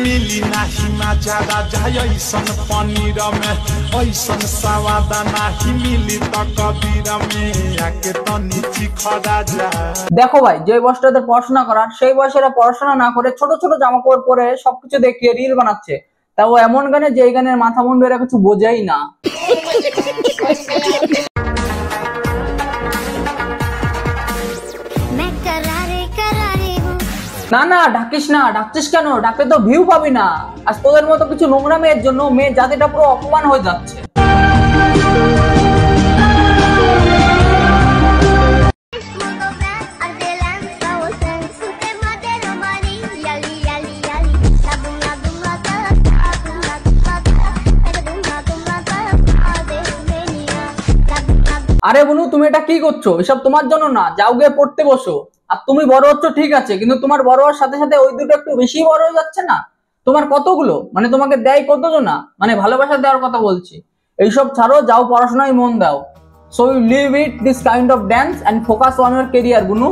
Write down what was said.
मिली नाही मजा राजा ऐसन पनीर में ऐसन स्वाद नहीं मिली तो कबीर में आके तनी चिखा राजा। দেখো ভাই, যে বয়সটাদের পড়াশোনা করার সেই বয়সেরা পড়াশোনা না করে ছোট ছোট জামা কাপড় পরে সবকিছু দেখিয়ে রিল বানাচ্ছে, তাও এমন গানে যে গানের মাথা মুন্ডু এরা কিছু বোঝাই না। না না ডাকিস না, ডাকছিস কেন? ডাকলে তো ভিউ পাবি না। আজ তোদের মতো কিছু নোংরা মেয়ের জন্য মেয়ে জাতিটা পুরো অপমান হয়ে যাচ্ছে। আরে বনু, তুমি এটা কি করছো? এসব তোমার জন্য না, যাও গিয়ে পড়তে বসো। আর তুমি বড় হচ্ছ ঠিক আছে, কিন্তু তোমার বড় হওয়ার সাথে সাথে ওই দুটো একটু বেশি বড় হয়ে যাচ্ছে না? তোমার কতগুলো, মানে তোমাকে দেয় কতজনা, মানে ভালোবাসা দেওয়ার কথা বলছি। এইসব ছাড়ো, যাও পড়াশোনায় মন দাও। So you leave it this kind of dance and focus on your career বুনু।